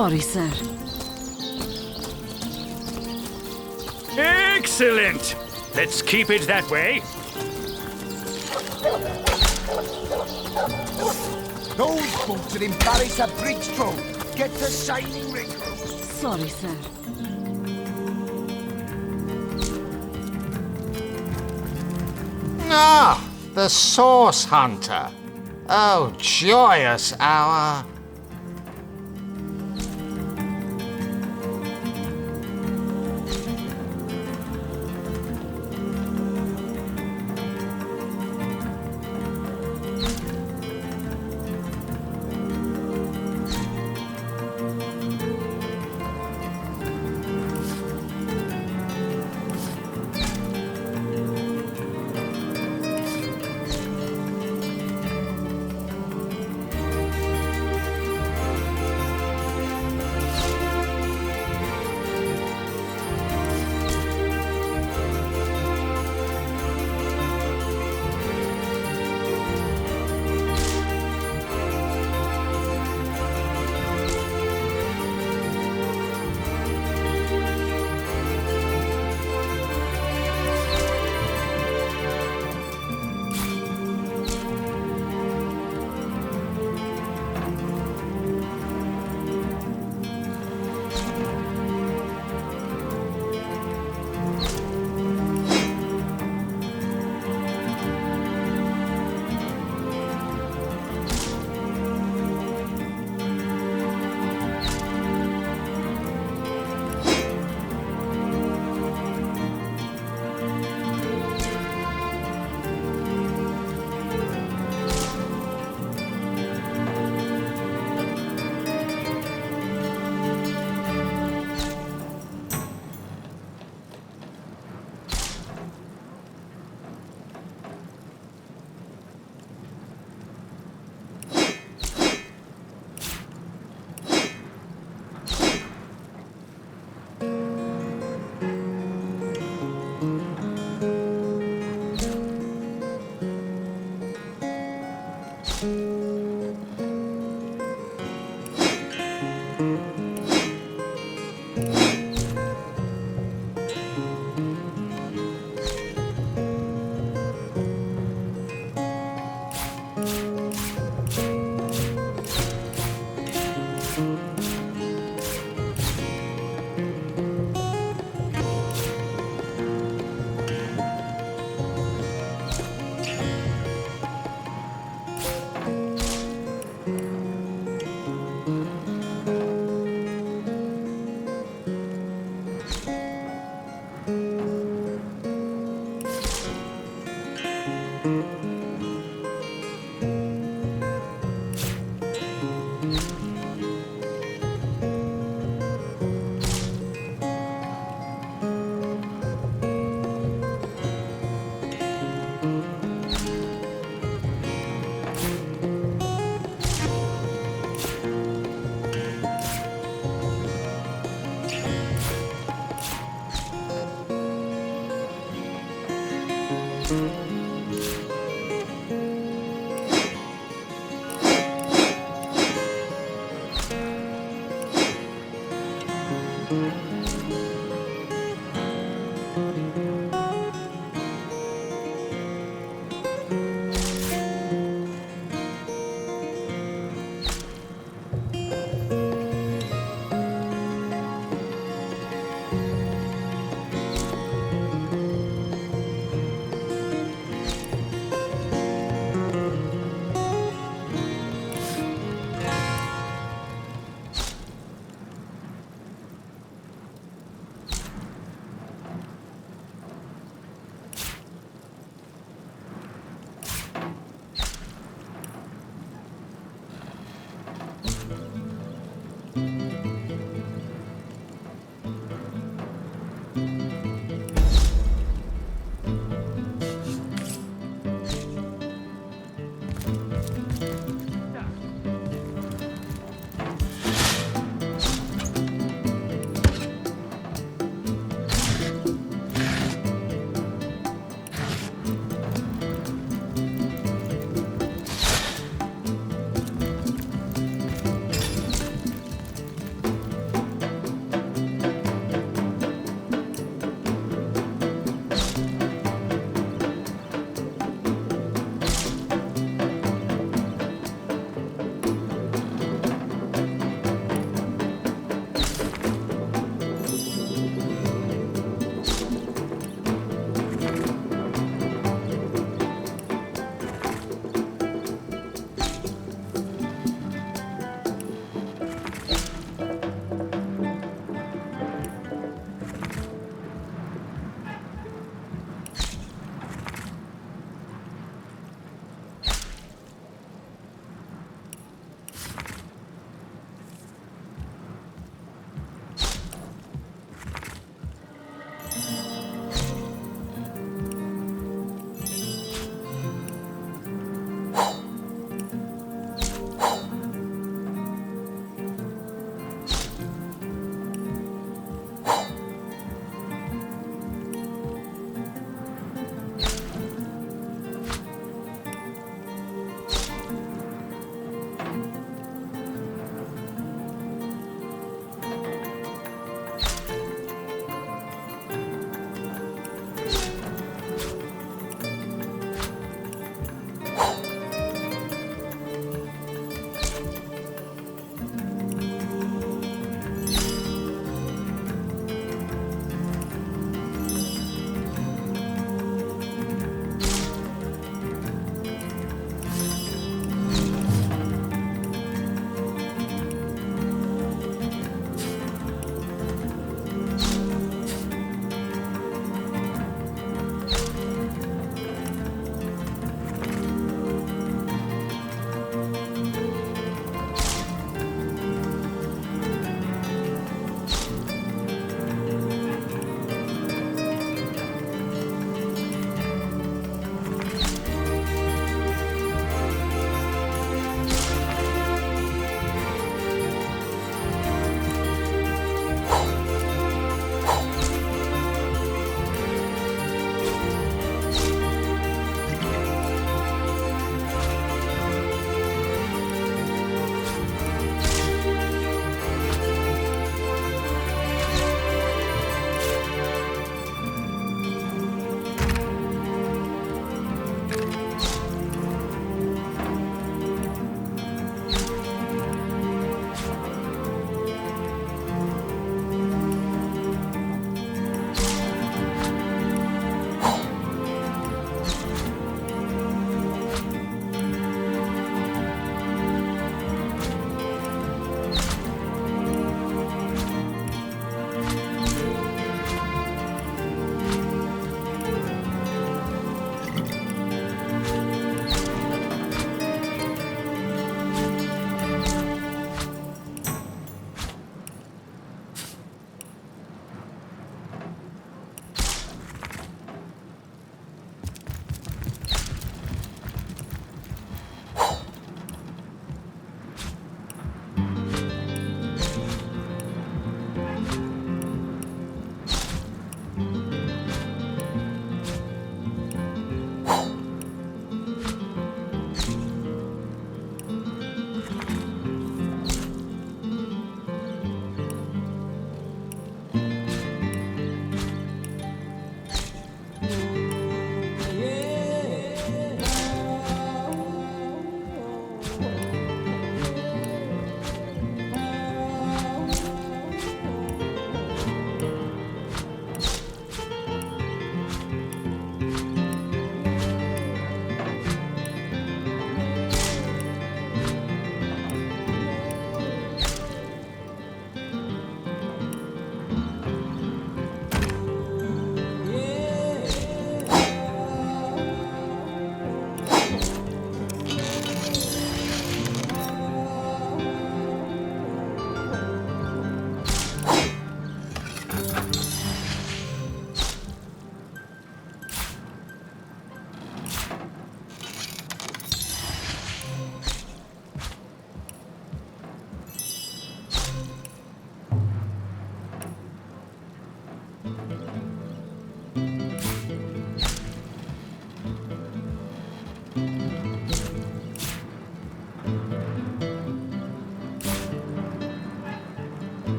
Sorry, sir. Excellent! Let's keep it that way. Those boats are embarrassed a bridge throw. Get the shining ring. Sorry, sir. Ah, the Source Hunter. Oh, joyous hour.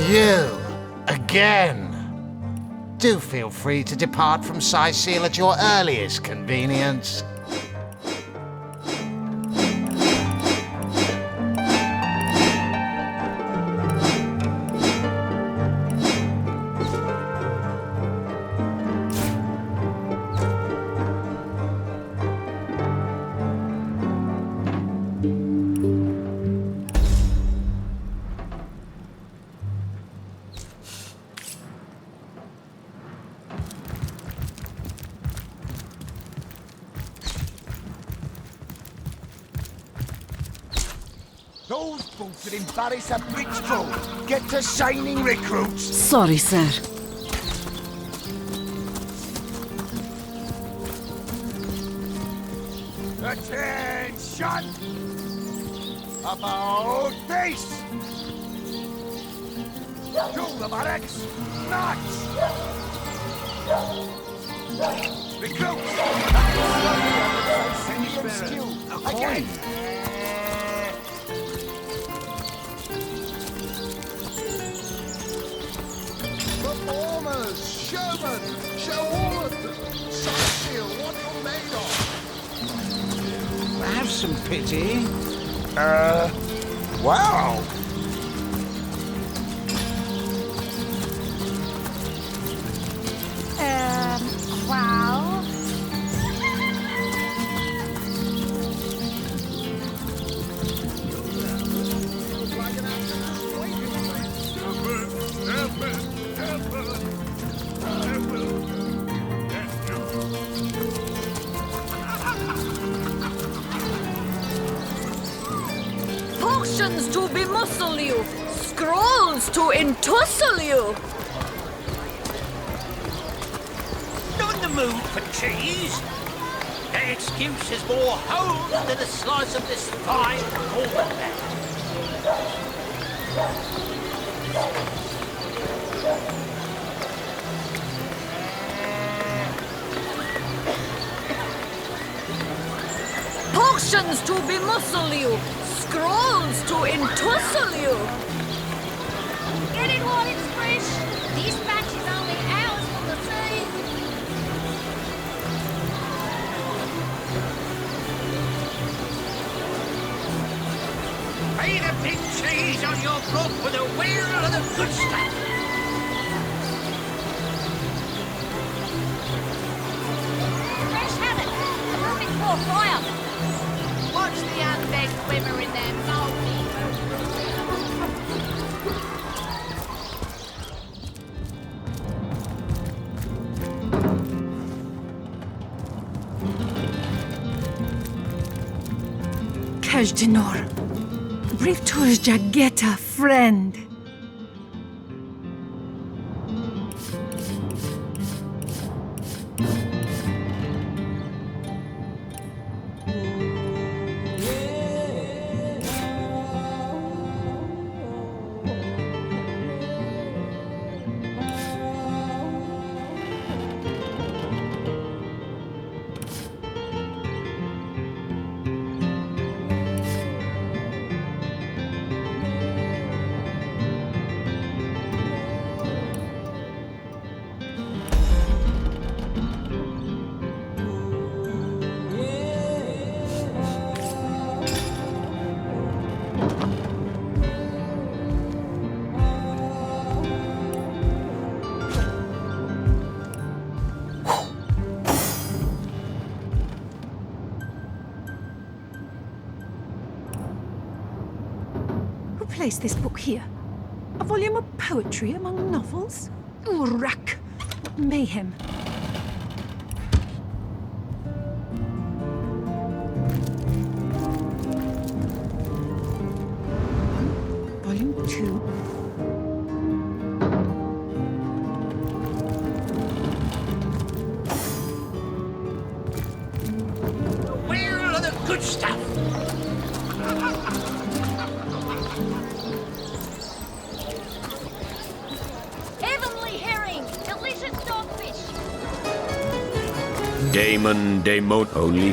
You, again. Do feel free to depart from Seal at your earliest convenience. Those boots will embarrass a bridge troll. Get to shining, recruits. Sorry, sir. Attention! About face! To the barracks! March! Recruits! Again! Performers, showmen, show all of them. Seal what you're made of. Have some pity. Wow! Wow. Potions to bemuscle you, scrolls to entussle you. Not in the mood for cheese. That excuse is more home than a slice of this fine almond. Potions to bemuscle you, scrolls to entussle you. Get it while it's fresh. This batch is only hours from the sea. Pay the big cheese on your block with a wheel of the good stuff. Fresh haddock. A little bit more fire. Watch the undead quiver in their moldy. Kajdenor, Brivtor's Jageta friend. Place this book here. A volume of poetry among novels? Urak! Mayhem. Volume 2. The wheel of the good stuff. Damon, only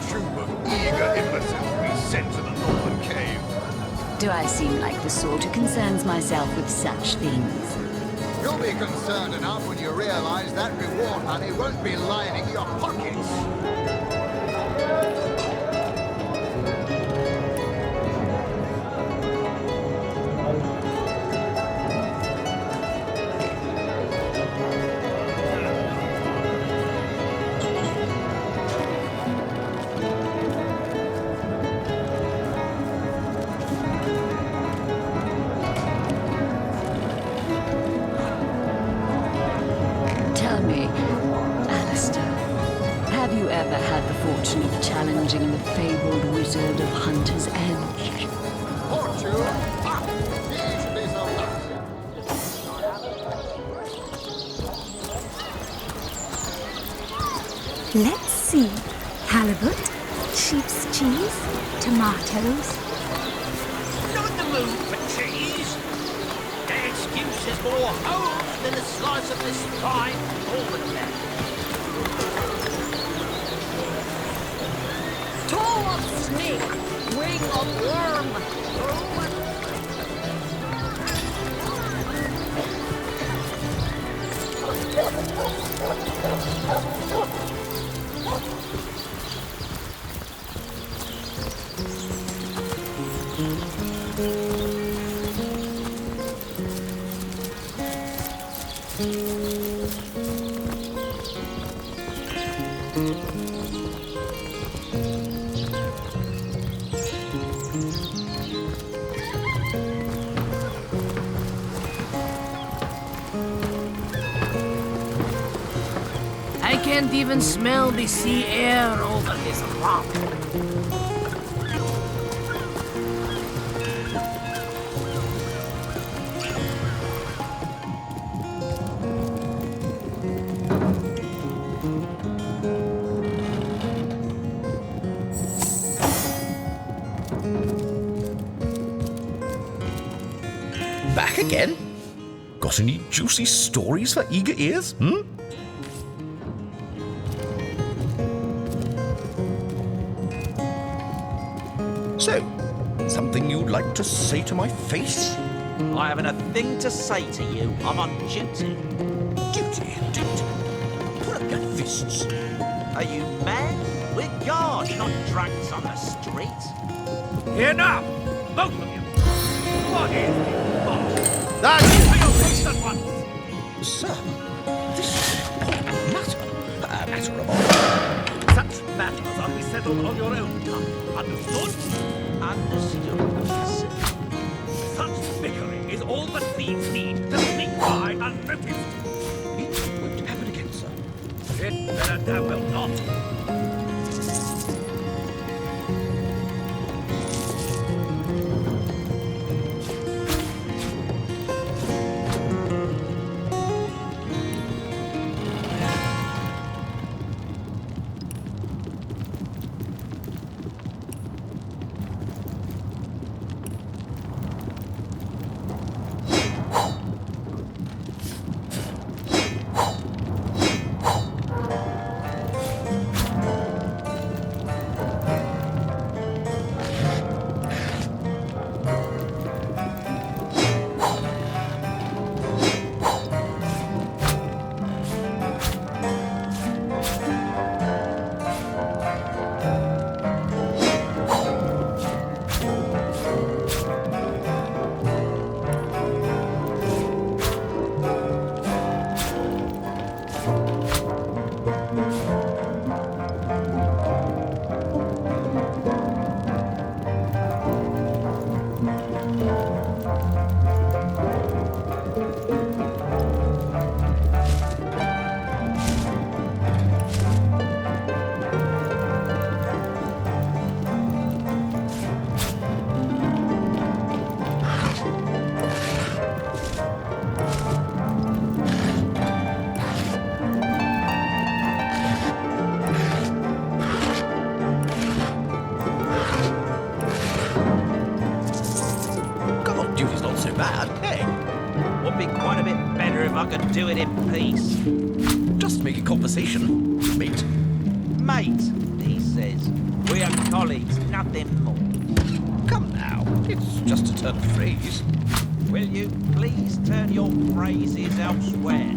troop of eager imbeciles we sent to the northern cave. Do I seem like the sort who concerns myself with such things? You'll be concerned enough when you realize that reward money won't be lining your pockets. Tell me, Alistair, have you ever had the fortune of challenging the fabled wizard of Hunter's Edge? Fortune? Ha! These be so lucky. Let's see. Halibut, sheep's cheese, tomatoes. Not in the mood for cheese. Their excuse is more holes than a slice of this fine golden left. Toe of snake, wing of worm. I can't even smell the sea air over this rock. Back again? Got any juicy stories for eager ears, hmm? So, something you'd like to say to my face? I haven't a thing to say to you. I'm on duty. Duty, duty. Put up your fists. Are you mad? We're guards, not drunks on the street. Here now, both of you. What is this boss? That's For your face at once. Sir, this is an important matter. A matter of honor. Such matters are to be settled on your own time. Understood? Understood. Such bickering is all the thieves need to sneak by unnoticed. It won't happen again, sir. It better damn well not. I could do it in peace. Just making conversation, mate. Mate, he says. superior colleagues, nothing more. Come now, it's just a turn of phrase. Will you please turn your phrases elsewhere?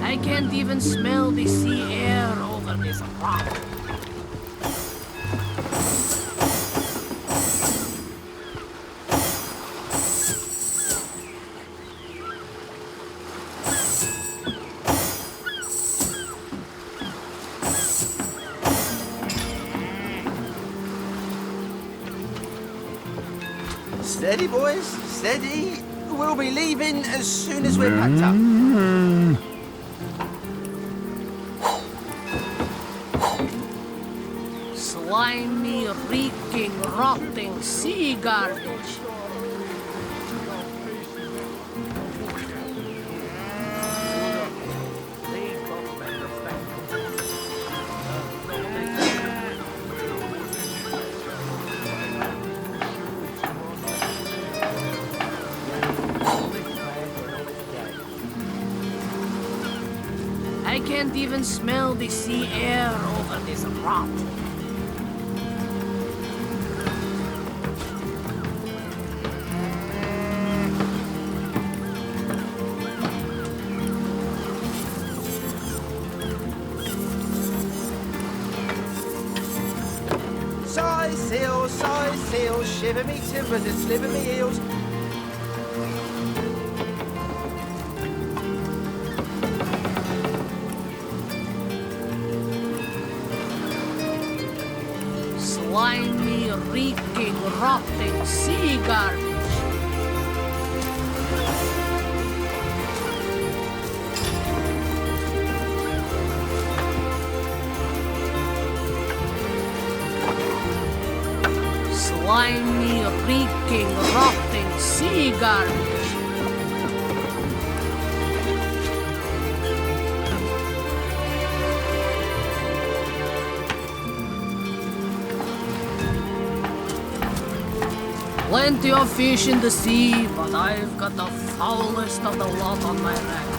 I can't even smell the sea air over this rock. Steady, boys, steady. We'll be leaving as soon as we're packed up. Slimy, reeking, rotting sea garbage. I can't even smell the sea air over this rot. Size sails, shiver me timbers and sliver me heels. Slimy, reeking, rotting sea garbage. Slimy, reeking, rotting sea garbage. Plenty of fish in the sea, but I've got the foulest of the lot on my racks.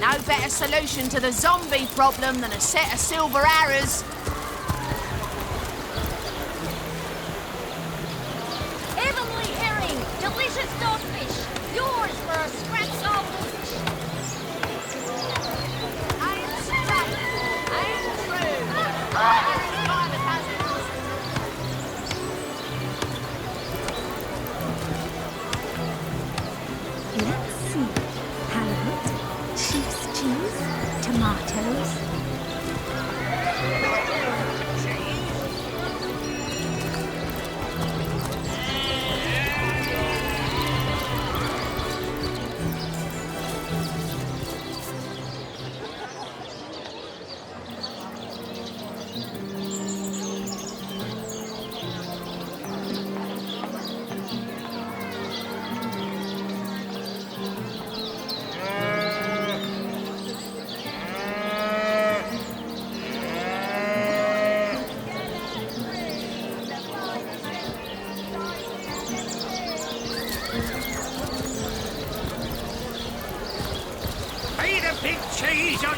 No better solution to the zombie problem than a set of silver arrows. Heavenly herring, delicious dogfish, yours for a scratch goldfish. Ain't straight, ain't true. Every time it has Let's see. Halibut, sheep's cheese, tomatoes.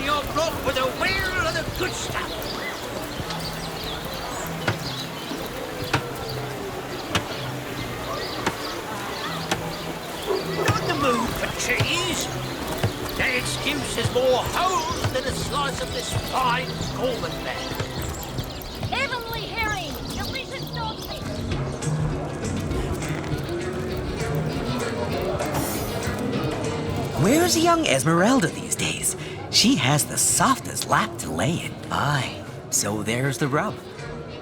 on your block with a wheel of the good stuff. Not in the mood for cheese. That excuse is more holes than a slice of this fine Gorman there. Heavenly herring! Delicious dogfish! Where's young Esmeralda these days? She has the softest lap to lay in. Aye, so there's the rub.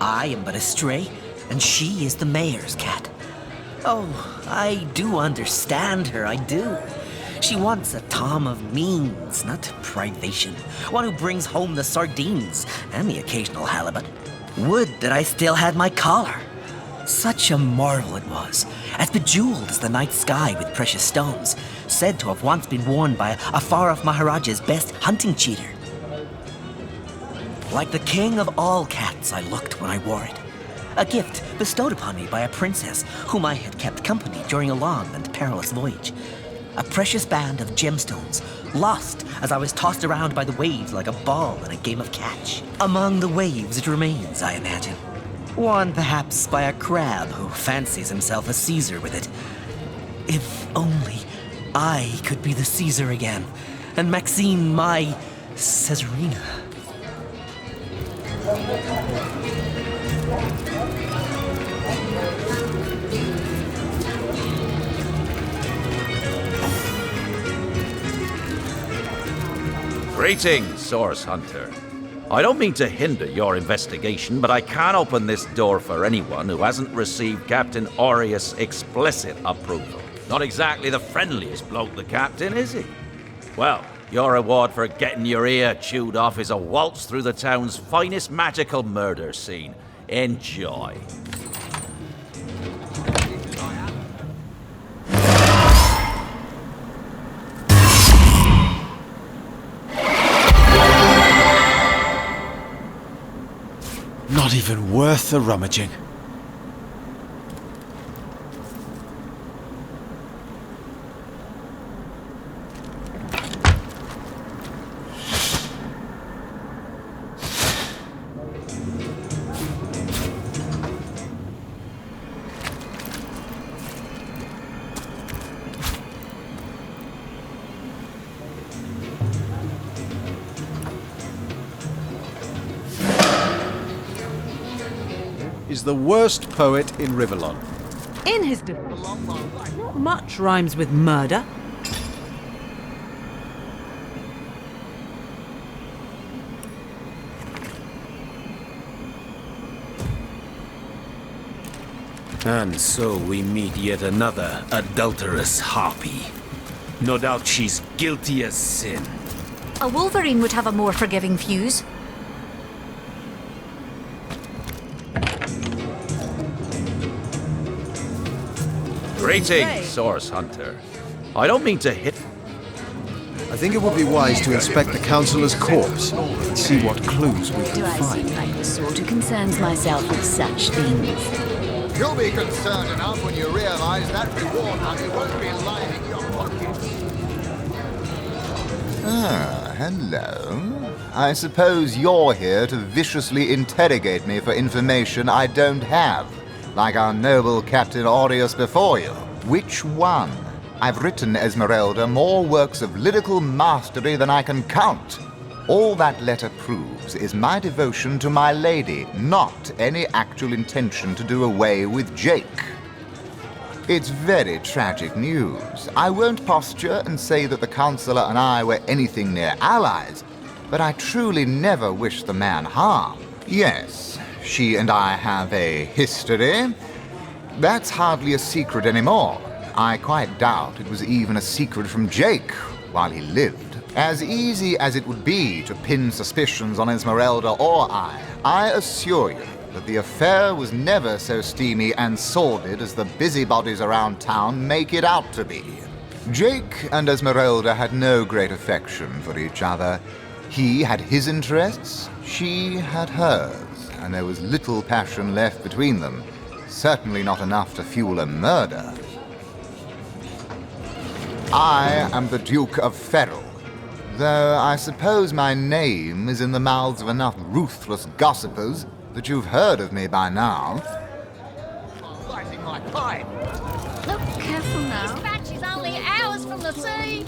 I am but a stray, and she is the mayor's cat. Oh, I do understand her, I do. She wants a Tom of means, not privation. One who brings home the sardines and the occasional halibut. Would that I still had my collar. Such a marvel it was, as bejeweled as the night sky with precious stones, said to have once been worn by a far-off Maharaja's best hunting cheater. Like the king of all cats I looked when I wore it. A gift bestowed upon me by a princess whom I had kept company during a long and perilous voyage. A precious band of gemstones, lost as I was tossed around by the waves like a ball in a game of catch. Among the waves it remains, I imagine. Worn perhaps by a crab who fancies himself a Caesar with it. If only I could be the Caesar again, and Maxine my Caesarina. Greetings, Source Hunter. I don't mean to hinder your investigation, but I can't open this door for anyone who hasn't received Captain Aureus' explicit approval. Not exactly the friendliest bloke, the Captain, is he? Well, your reward for getting your ear chewed off is a waltz through the town's finest magical murder scene. Enjoy. Not even worth the rummaging. Is the worst poet in Rivellon. In his defense, not much rhymes with murder. And so we meet yet another adulterous harpy. No doubt she's guilty as sin. A Wolverine would have a more forgiving fuse. Greetings, Source Hunter. I don't mean to hit... I think it would be wise to inspect the Councillor's corpse and see what clues we Do can I find. seem like the sort who concerns myself with such things? You'll be concerned enough when you realize that reward money won't be lining your pockets. Ah, hello. I suppose you're here to viciously interrogate me for information I don't have, like our noble Captain Aureus before you. Which one? I've written, Esmeralda, more works of lyrical mastery than I can count. All that letter proves is my devotion to my lady, not any actual intention to do away with Jake. It's very tragic news. I won't posture and say that the Councillor and I were anything near allies, but I truly never wish the man harm. Yes, she and I have a history. That's hardly a secret anymore. I quite doubt it was even a secret from Jake while he lived. As easy as it would be to pin suspicions on Esmeralda or I assure you that the affair was never so steamy and sordid as the busybodies around town make it out to be. Jake and Esmeralda had no great affection for each other. He had his interests, she had hers, and there was little passion left between them. Certainly not enough to fuel a murder. I am the Duke of Ferrell, Though I suppose my name is in the mouths of enough ruthless gossipers that you've heard of me by now. Lighting my pipe. Look careful now. This batch is only hours from the sea.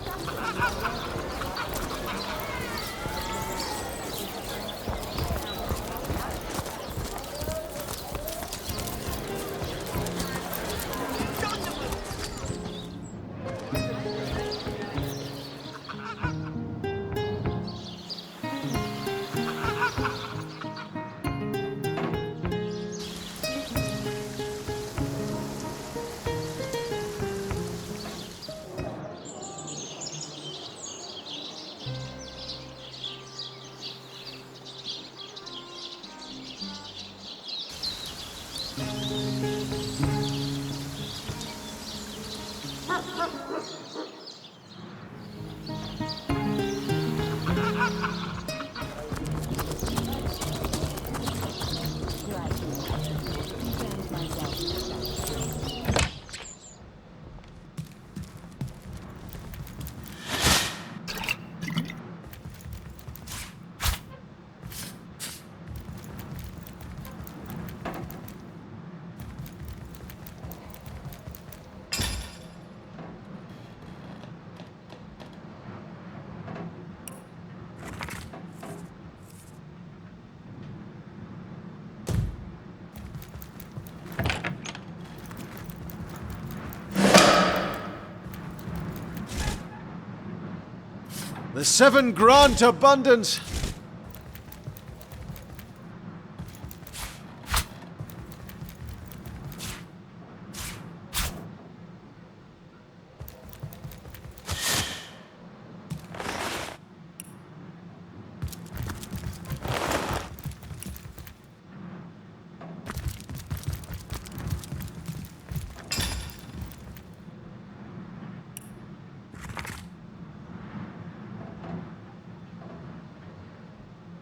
The seven grant abundance.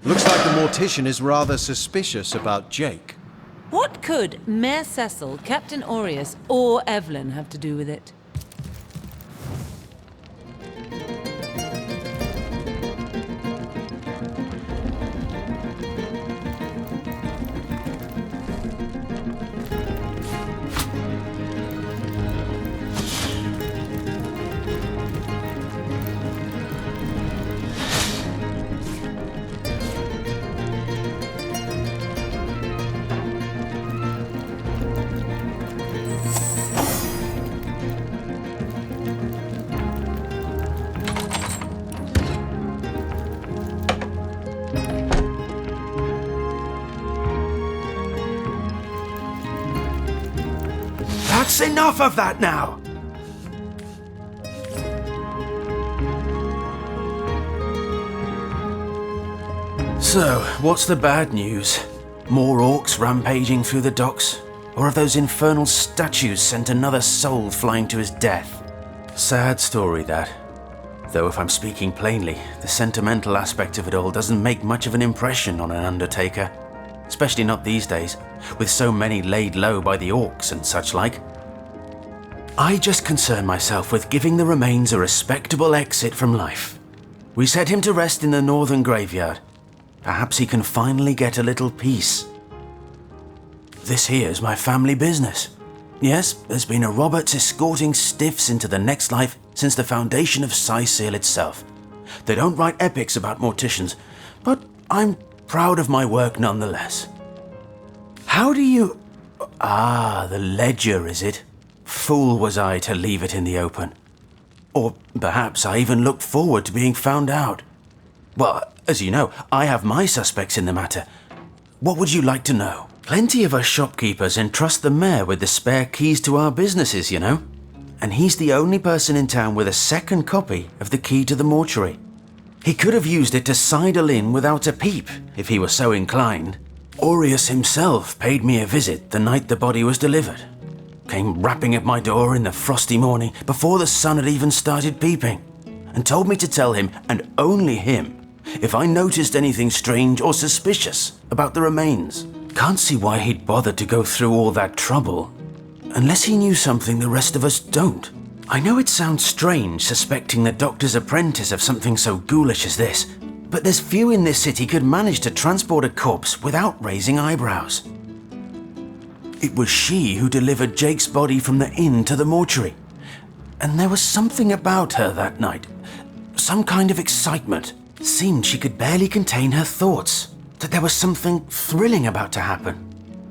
Looks like the mortician is rather suspicious about Jake. What could Mayor Cecil, Captain Aureus, or Evelyn have to do with it? That's enough of that now! So, what's the bad news? More orcs rampaging through the docks? Or have those infernal statues sent another soul flying to his death? Sad story, that. Though if I'm speaking plainly, the sentimental aspect of it all doesn't make much of an impression on an undertaker. Especially not these days, with so many laid low by the orcs and such like. I just concern myself with giving the remains a respectable exit from life. We set him to rest in the northern graveyard. Perhaps he can finally get a little peace. This here's my family business. Yes, there's been a Roberts escorting stiffs into the next life since the foundation of Seal itself. They don't write epics about morticians, but I'm proud of my work nonetheless. How do you... Ah, the ledger, is it? Fool was I to leave it in the open. Or perhaps I even looked forward to being found out. Well, as you know, I have my suspects in the matter. What would you like to know? Plenty of us shopkeepers entrust the mayor with the spare keys to our businesses, you know. And he's the only person in town with a second copy of the key to the mortuary. He could have used it to sidle in without a peep, if he were so inclined. Aureus himself paid me a visit the night the body was delivered. Came rapping at my door in the frosty morning before the sun had even started peeping, and told me to tell him, and only him, if I noticed anything strange or suspicious about the remains. Can't see why he'd bothered to go through all that trouble, unless he knew something the rest of us don't. I know it sounds strange suspecting the doctor's apprentice of something so ghoulish as this, but there's few in this city could manage to transport a corpse without raising eyebrows. It was she who delivered Jake's body from the inn to the mortuary. And there was something about her that night. Some kind of excitement. Seemed she could barely contain her thoughts. That there was something thrilling about to happen.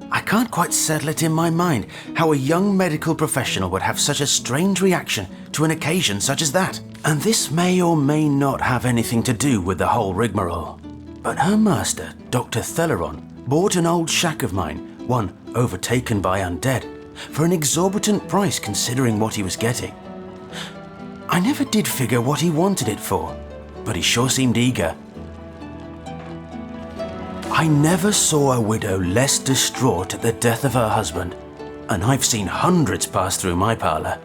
I can't quite settle it in my mind how a young medical professional would have such a strange reaction to an occasion such as that. And this may or may not have anything to do with the whole rigmarole. But her master, Dr. Theleron, bought an old shack of mine, one overtaken by undead, for an exorbitant price considering what he was getting. I never did figure what he wanted it for, but he sure seemed eager. I never saw a widow less distraught at the death of her husband, and I've seen hundreds pass through my parlour.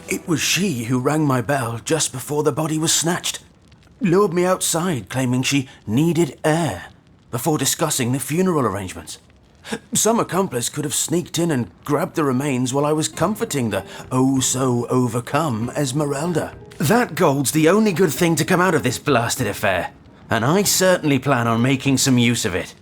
It was she who rang my bell just before the body was snatched, lured me outside claiming she needed air, before discussing the funeral arrangements. Some accomplice could have sneaked in and grabbed the remains while I was comforting the oh-so-overcome Esmeralda. That gold's the only good thing to come out of this blasted affair, and I certainly plan on making some use of it.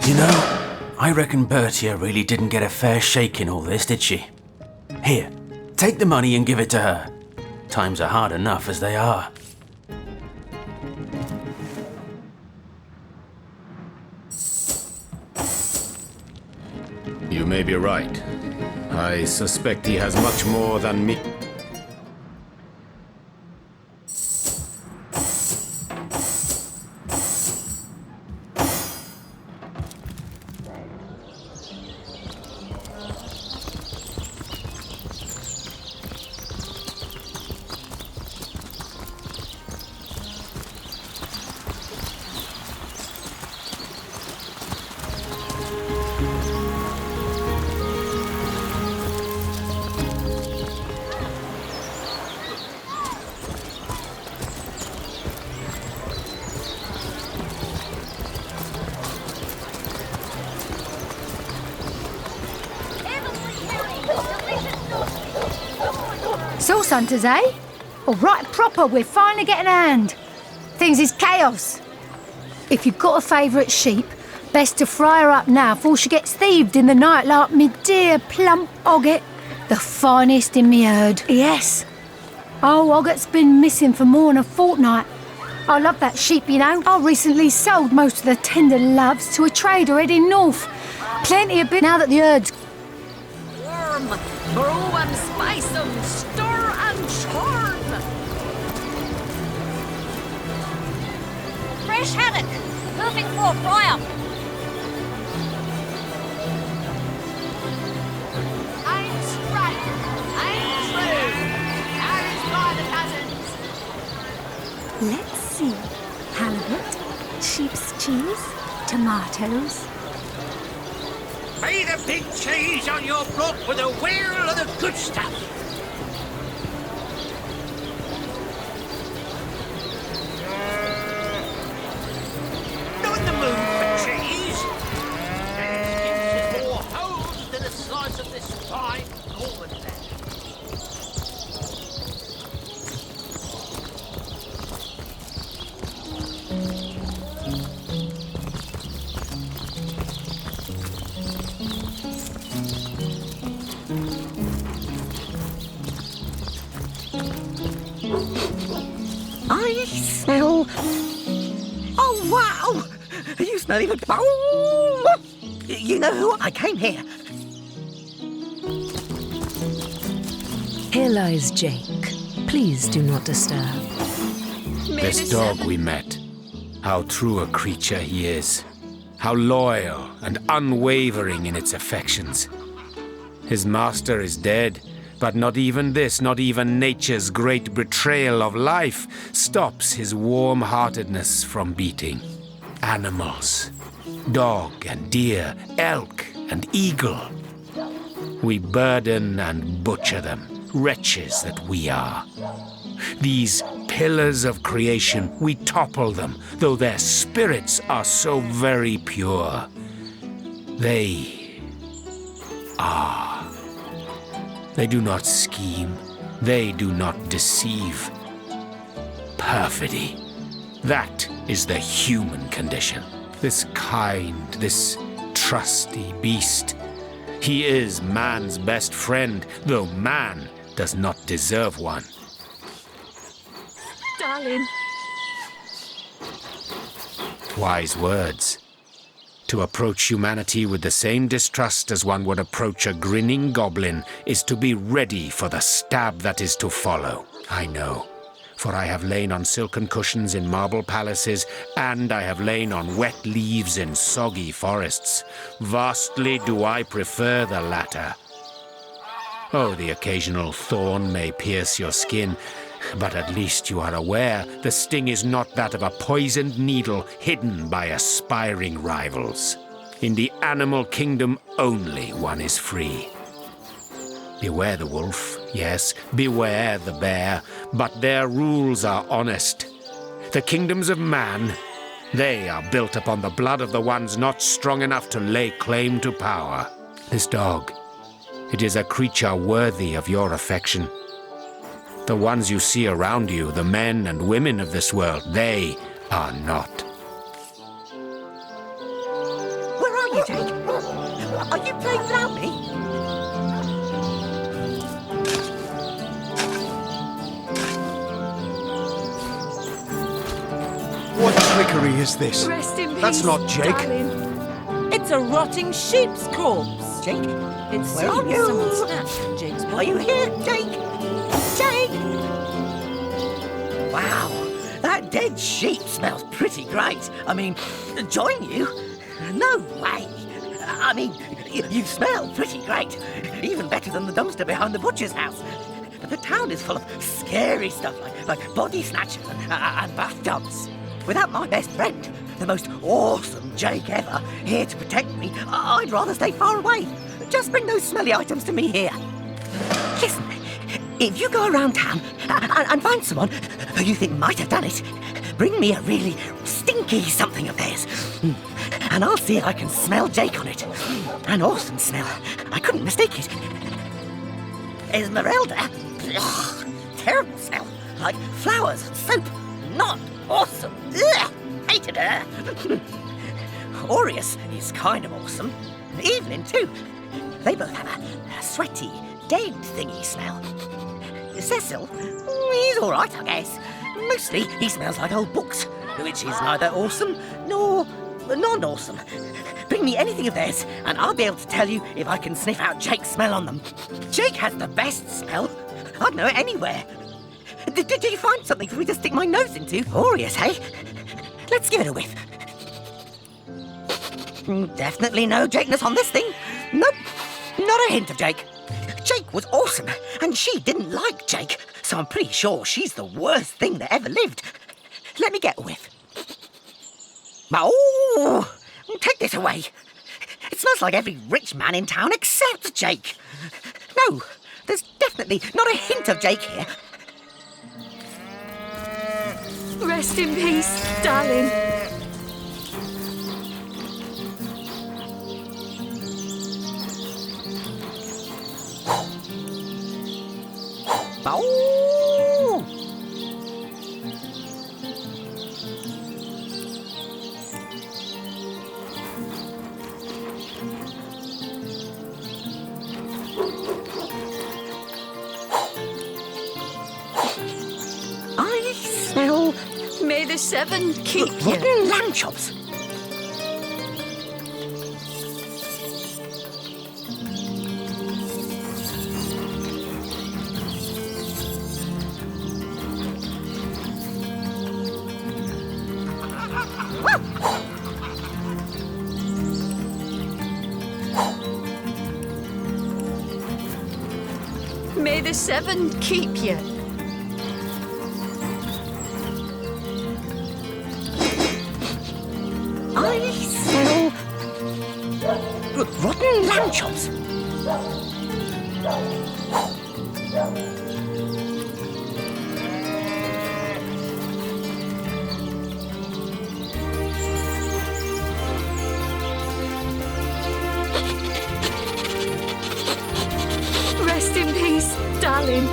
You know, I reckon Bertia really didn't get a fair shake in all this, did she? Here, take the money and give it to her. Times are hard enough as they are. You may be right. I suspect he has much more than me. Sauce hunters, eh? All right, proper, we're finally getting a hand. Things is chaos. If you've got a favourite sheep, best to fry her up now before she gets thieved in the night like me dear plump Ogget, the finest in me herd. Yes. Oh, Ogget's been missing for more than a fortnight. I love that sheep, you know. I recently sold most of the tender loves to a trader heading north. Plenty of bit now that the herd's Warm, brew and spice 'em, stir and churn. Fresh haddock. Perfect for a fry-up. I'm straight. I'm true. Carries by the cousins. Let's see. Halibut, sheep's cheese, tomatoes. May the big cheese on your block with a wheel of the good stuff. Not in the mood for cheese. That gives us more holes than a slice of this fine Norman land. I smell... Oh, wow! You smell even... Oh! You know who? I came here. Here lies Jake. Please do not disturb. This dog we met. How true a creature he is. How loyal and unwavering in its affections. His master is dead, But not even this, not even nature's great betrayal of life, stops his warm-heartedness from beating. Animals, dog and deer, elk and eagle. We burden and butcher them, wretches that we are. These pillars of creation, we topple them, though their spirits are so very pure. They are. They do not scheme. They do not deceive. Perfidy. That is the human condition. This kind, this trusty beast. He is man's best friend, though man does not deserve one. Darling. Wise words. To approach humanity with the same distrust as one would approach a grinning goblin is to be ready for the stab that is to follow. I know, for I have lain on silken cushions in marble palaces, and I have lain on wet leaves in soggy forests. Vastly do I prefer the latter. Oh, the occasional thorn may pierce your skin, but at least you are aware the sting is not that of a poisoned needle hidden by aspiring rivals. In the animal kingdom only one is free. Beware the wolf, yes, beware the bear, but their rules are honest. The kingdoms of man, they are built upon the blood of the ones not strong enough to lay claim to power. This dog, it is a creature worthy of your affection. The ones you see around you, the men and women of this world, they are not. Where are you, Jake? Are you playing without me? What trickery is this? Rest in peace, That's not Jake. darling. It's a rotting sheep's corpse. Jake? It Where are seems you? someone snatched from Jake's body. Are you here, Jake? Jake! Wow, that dead sheep smells pretty great. I mean, join you? No way. I mean, you smell pretty great. Even better than the dumpster behind the butcher's house. But the town is full of scary stuff like body snatchers and bathtubs. Without my best friend, the most awesome Jake ever, here to protect me, I'd rather stay far away. Just bring those smelly items to me here. Listen, if you go around town and find someone who you think might have done it, bring me a really stinky something of theirs. And I'll see if I can smell Jake on it. An awesome smell. I couldn't mistake it. Esmeralda? Ugh, terrible smell. Like flowers and soap. Not awesome. Ugh, hated her. Aureus is kind of awesome. Evelyn, too. They both have a sweaty, dead thingy smell. Cecil, he's all right, I guess. Mostly he smells like old books, which is neither awesome nor non-awesome. Bring me anything of theirs, and I'll be able to tell you if I can sniff out Jake's smell on them. Jake has the best smell. I'd know it anywhere. Did you find something for me to stick my nose into? Aureus, hey? Let's give it a whiff. Definitely no Jakeness on this thing. Nope, not a hint of Jake. Jake was awesome, and she didn't like Jake, so I'm pretty sure she's the worst thing that ever lived. Let me get a whiff. Oh, take this away. It smells like every rich man in town except Jake. No, there's definitely not a hint of Jake here. Rest in peace, darling. Oh! I smell... May the seven keep you. rotten lamb chops. May the seven keep you. I smell rotten lamb chops. Rest in peace, darling.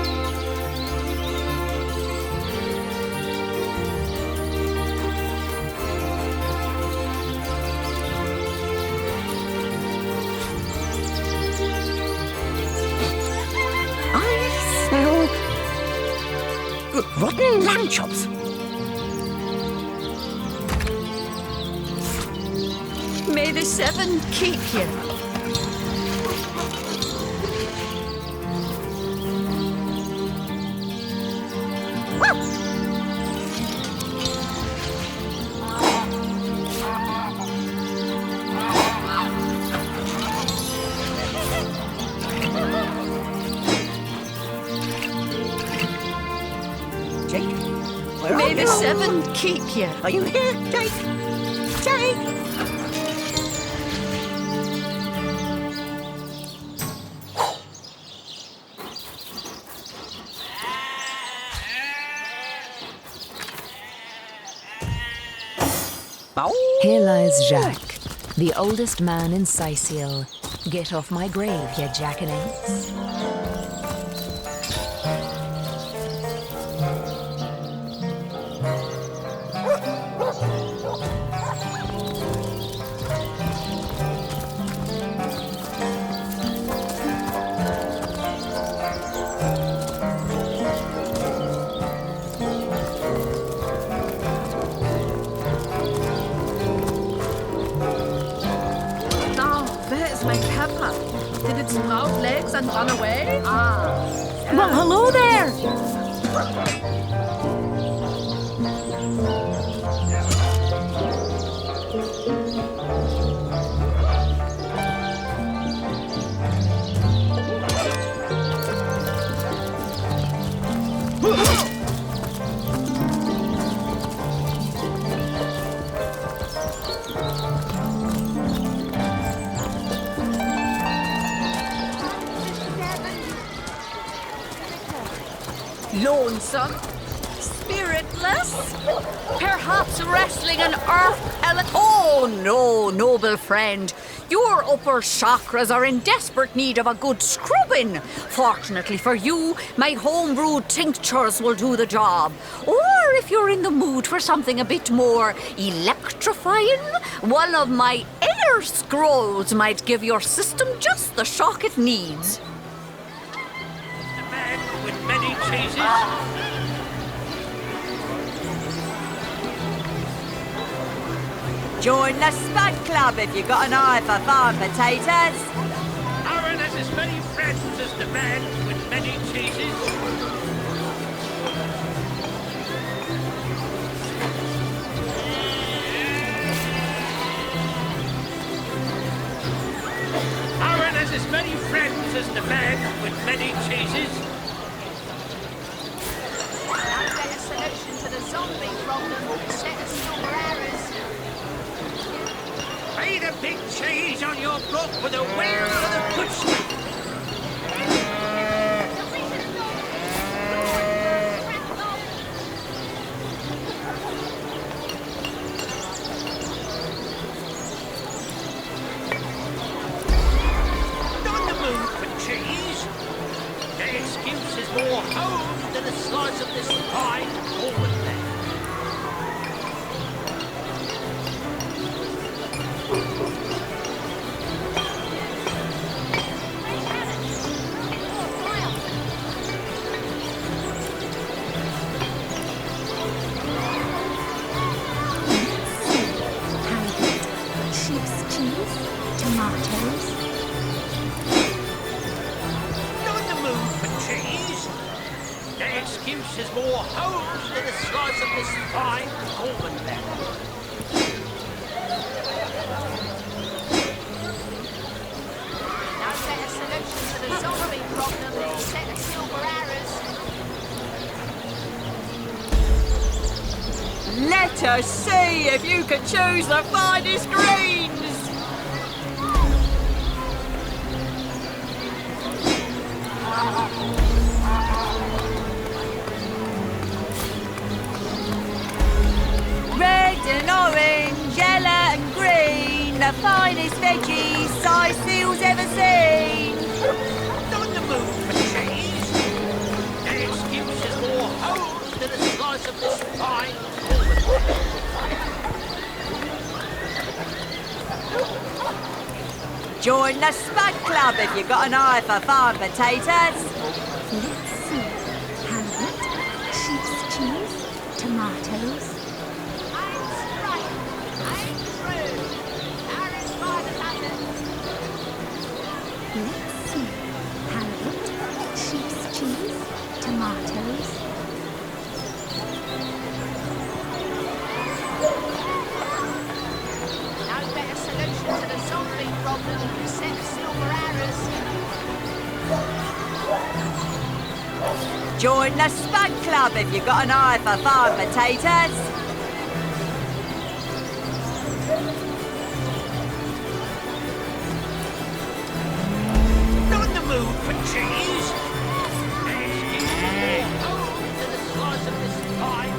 I smell rotten lamb chops. May the seven keep you. Jake, where May are the you? seven keep you. Are you here, Jake? Jake! Here lies Jacques, the oldest man in Sicil. Get off my grave, you jackanapes. Now, where is my pepper? Did it sprout legs and run away? Well, hello there. Lonesome? Spiritless? Perhaps wrestling an earth element? Oh no, noble friend. Your upper chakras are in desperate need of a good scrubbing. Fortunately for you, my homebrewed tinctures will do the job. Or if you're in the mood for something a bit more electrifying, one of my air scrolls might give your system just the shock it needs. With many cheeses. Join the Spud Club if you've got an eye for farm potatoes. Aaron has as many friends as the man with many cheeses. Aaron has as many friends as the man with many cheeses. I'll get a solution to the zombie problem. Set us silver arrows. Paint a big cheese on your book with a wheel of the good stuff. Not in the mood for cheese. The excuse is more home than a slice of this fine forward there. Sheep's cheese, tomatoes. Not in the mood for cheese. The excuse is more home than a slice of this fine almond there. I'll get a solution to the zombie problem. Set us silver arrows. to see if you can choose the finest greens. Red and orange, yellow and green, the finest veggies Sicil's ever seen. On the move for cheese. An excuse is more holes than a slice of this fine Join the Spud Club if you've got an eye for farm potatoes. Let's see. Halibut, sheep's cheese, tomatoes. Let's see. Halibut, sheep's cheese, tomatoes. No better solution to the zombie problem except silver arrows. Join the Spud Club if you've got an eye for farm potatoes. On the move for cheese. An excuse is more holes than a slice of this fine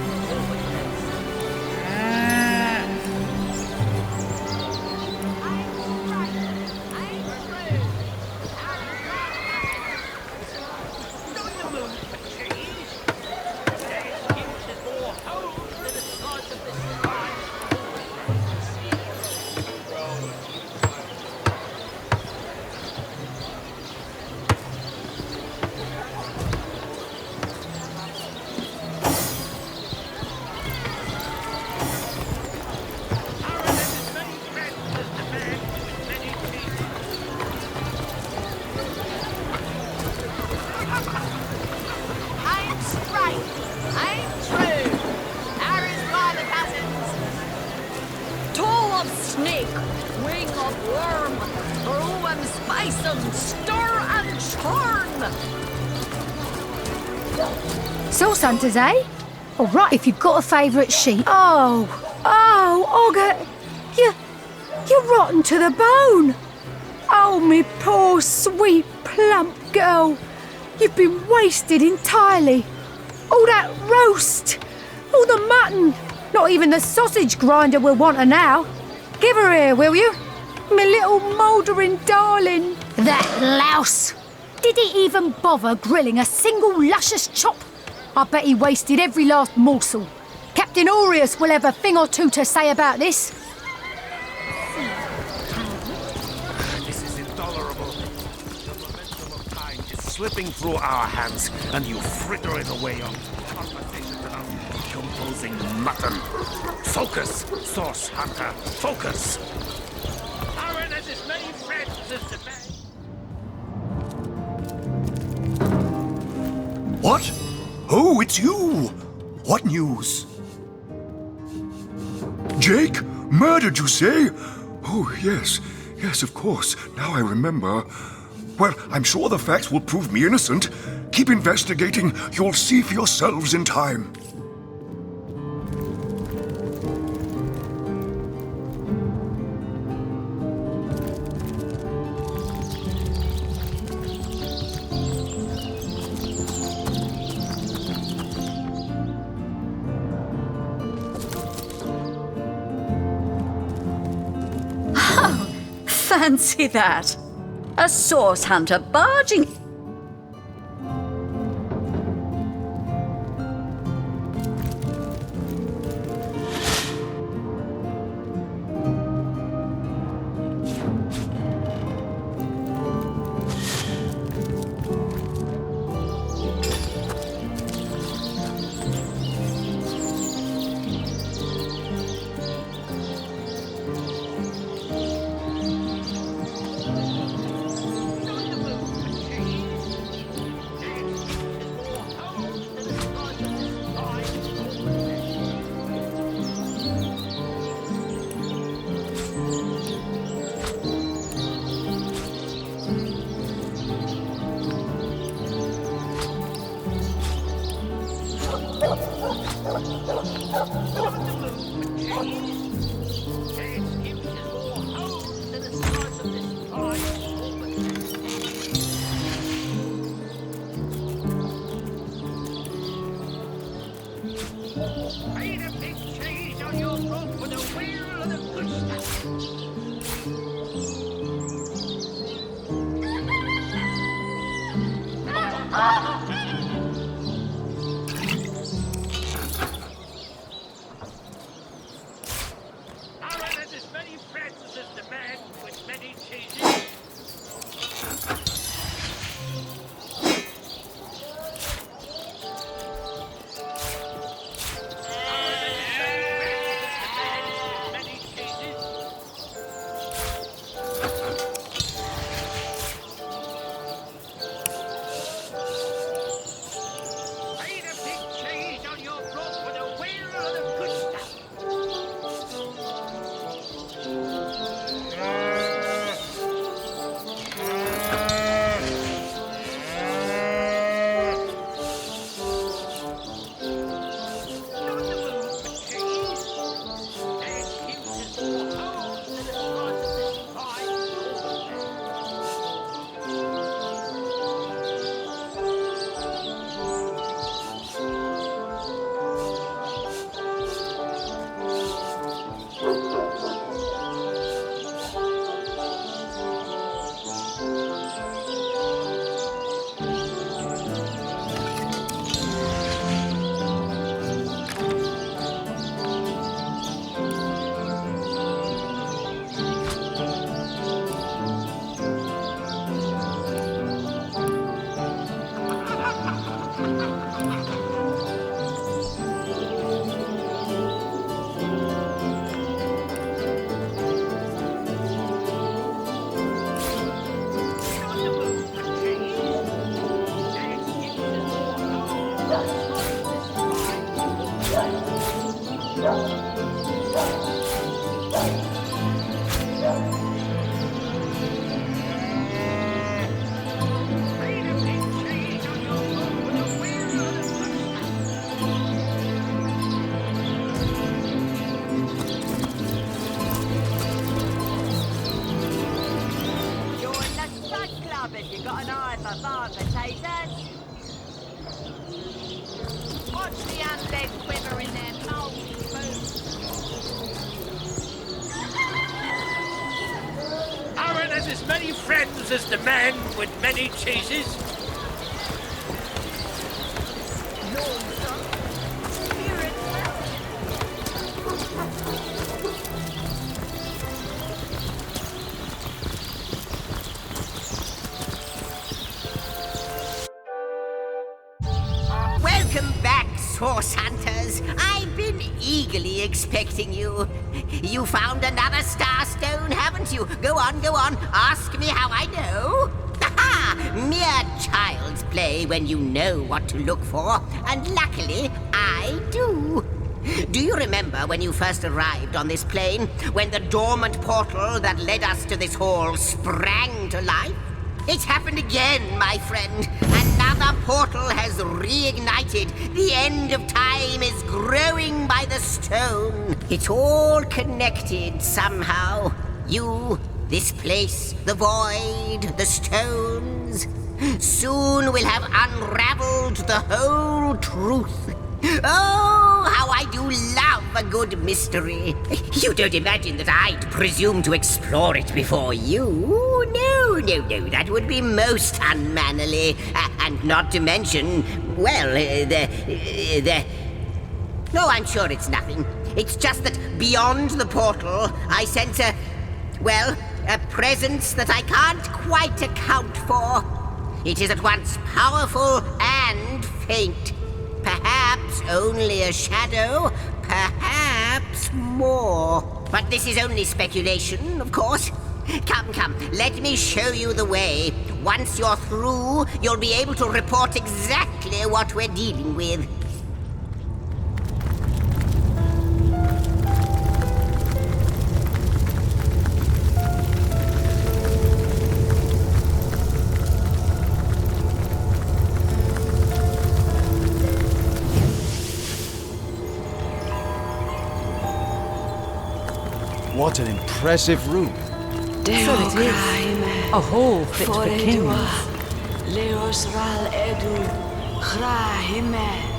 Aim straight, aim true. Arrows by the dozens. Toe of snake, wing of worm, brew and spice and stir and churn. Sauce hunters, eh? All right, if you've got a favourite sheep. Oh, Ogre, you're rotten to the bone. Oh, me poor, sweet, plump girl. You've been wasted entirely. All that roast, all the mutton. Not even the sausage grinder will want her now. Give her here, will you? Me little mouldering darling. That louse. Did he even bother grilling a single luscious chop? I bet he wasted every last morsel. Captain Aureus will have a thing or two to say about this. This is intolerable. The momentum of time is slipping through our hands, and you fritter it away on conversations about decomposing mutton. Focus, Source Hunter, focus! Aaron has as many friends as the man. What? Oh, it's you! What news? Jake? Murdered, you say? Oh, yes. Yes, of course. Now I remember. Well, I'm sure the facts will prove me innocent. Keep investigating. You'll see for yourselves in time. Fancy that. A source hunter barging. Aaron has as many friends as the man with many cheeses. Ain't a big cheese on your block with a wheel of the good stuff. Join the stud club if you got an eye for bar potatoes. Watch the undead quiver in their moldy boots. Aaron has as many friends as the man with many cheeses. Welcome back, Source Hunters. I've been eagerly expecting you. You found another starstone, haven't you? Go on, ask me how I know. Ha! Mere child's play when you know what to look for, and luckily, I do. Do you remember when you first arrived on this plane, when the dormant portal that led us to this hall sprang to life? It's happened again, my friend. Another portal has reignited. The end of time is growing by the stone. It's all connected somehow. You, this place, the void, the stones. Soon we'll have unraveled the whole truth. Oh, how I do love a good mystery. You don't imagine that I'd presume to explore it before you? No, that would be most unmannerly. And not to mention, well, No, I'm sure it's nothing. It's just that beyond the portal, I sense a presence that I can't quite account for. It is at once powerful and faint. Perhaps only a shadow, perhaps more. But this is only speculation, of course. Come, let me show you the way. Once you're through, you'll be able to report exactly what we're dealing with. What an impressive room. So it is. A hall fit for kings. Leos ral edu Hrahime.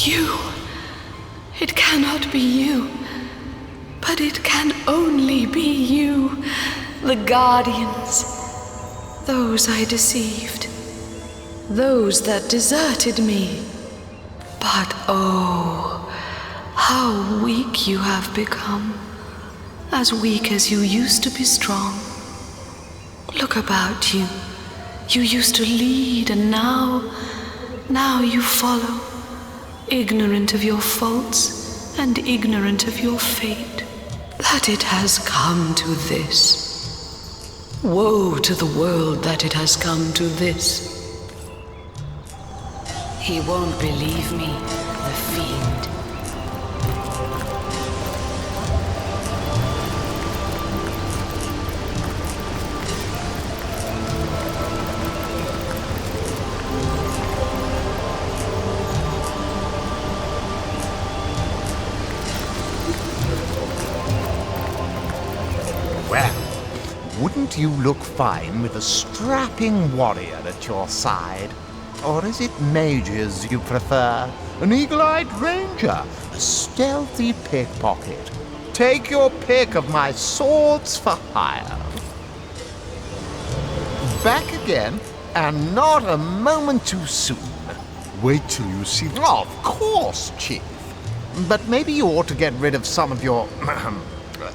You. It cannot be you. But it can only be you. The Guardians. Those I deceived. Those that deserted me. But oh, how weak you have become. As weak as you used to be strong. Look about you. You used to lead, and now you follow. Ignorant of your faults, and ignorant of your fate. That it has come to this. Woe to the world that it has come to this. He won't believe me, the fiend. Wouldn't you look fine with a strapping warrior at your side? Or is it mages you prefer? An eagle-eyed ranger? A stealthy pickpocket? Take your pick of my swords for hire. Back again, and not a moment too soon. Wait till you see... Of course, Chief. But maybe you ought to get rid of some of your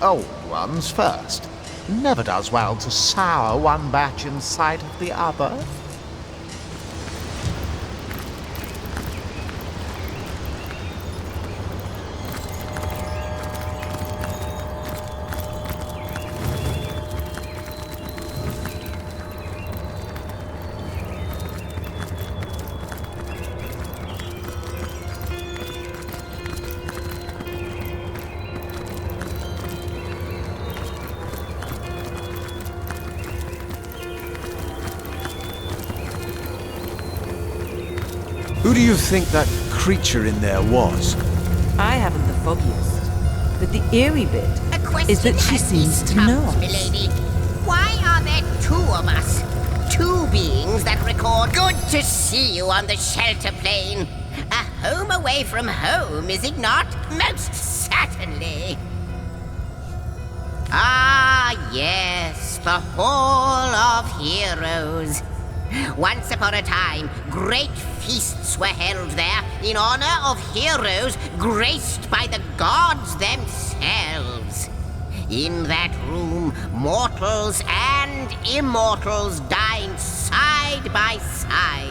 old ones first. Never does well to sour one batch in sight of the other. Who do you think that creature in there was? I haven't the foggiest. But the eerie bit is that she seems to know. Milady. Why are there two of us? Two beings that record good to see you on the shelter plane. A home away from home, is it not? Most certainly. Ah, yes, the Hall of Heroes. Once upon a time, great feasts were held there in honor of heroes graced by the gods themselves. In that room, mortals and immortals dined side by side.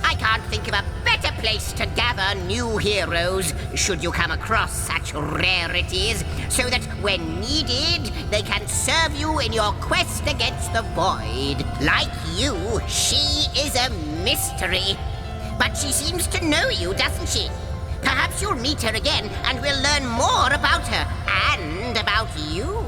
I can't think of a better place to gather new heroes, should you come across such rarities, so that when needed, they can serve you in your quest against the void. Like you, she is a mystery. But she seems to know you, doesn't she? Perhaps you'll meet her again, and we'll learn more about her, and about you.